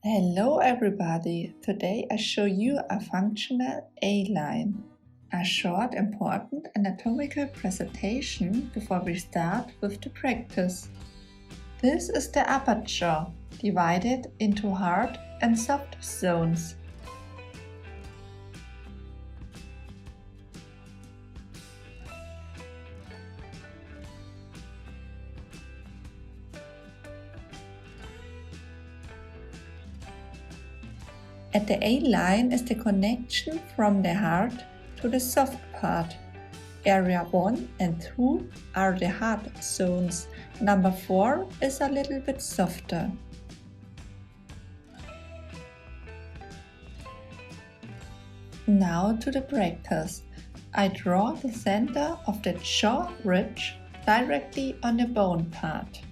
Hello everybody! Today I show you a functional A-line, a short important anatomical presentation before we start with the practice. This is the upper jaw, divided into hard and soft zones. At the A-line is the connection from the hard to the soft part. Area 1 and 2 are the hard zones. Number 4 is a little bit softer. Now to the practice. I draw the center of the jaw ridge directly on the bone part.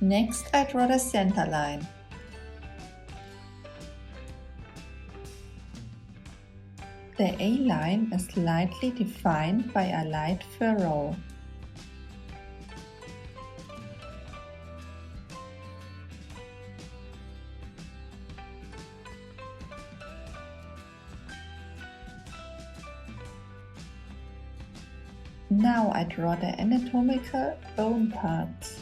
Next, I draw the center line. The A-line is slightly defined by a light furrow. Now I draw the anatomical bone parts.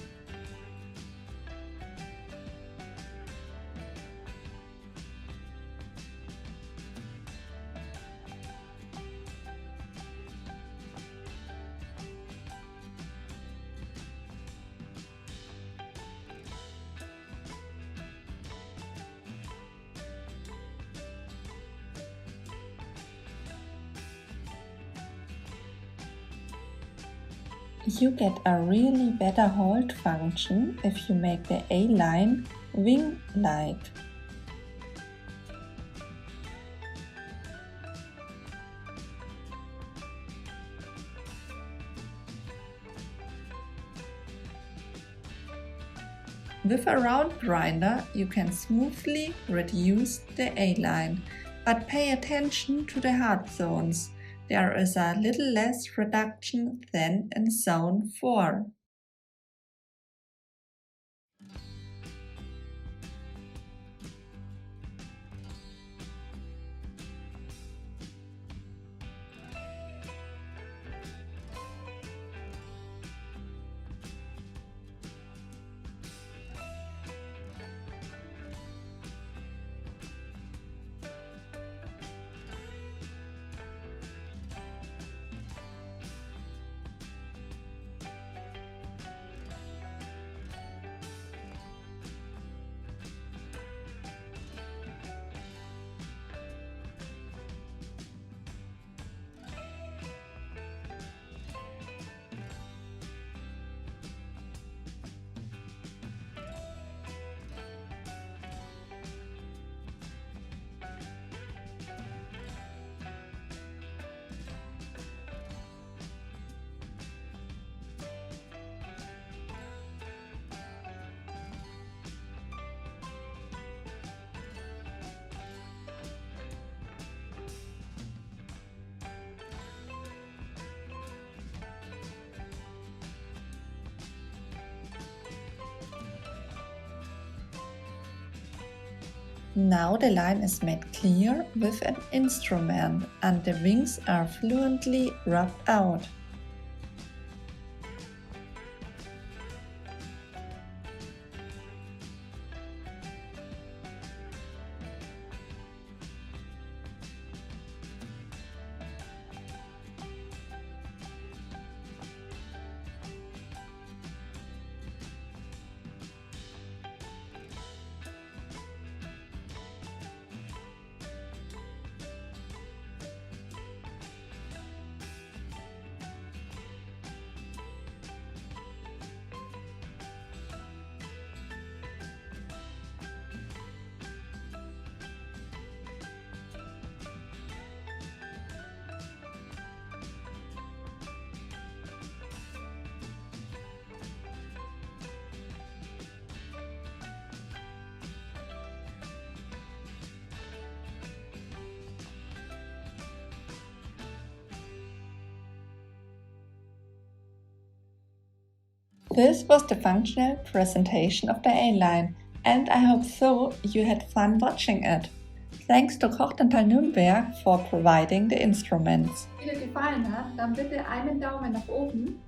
You get a really better hold function if you make the A-line wing-like. With a round grinder, you can smoothly reduce the A-line, but pay attention to the hard zones. There is a little less reduction than in zone 4. Now the line is made clear with an instrument and the wings are fluently rubbed out. This was the functional presentation of the A-line, and I hope so you had fun watching it. Thanks to Kochdental Nürnberg for providing the instruments. Wenn es dir gefallen hat, dann bitte einen Daumen nach oben.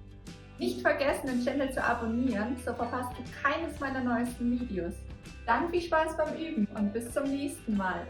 Nicht vergessen, den Channel zu abonnieren, so verpasst du keines meiner neuesten Videos. Dann viel Spaß beim Üben und bis zum nächsten Mal.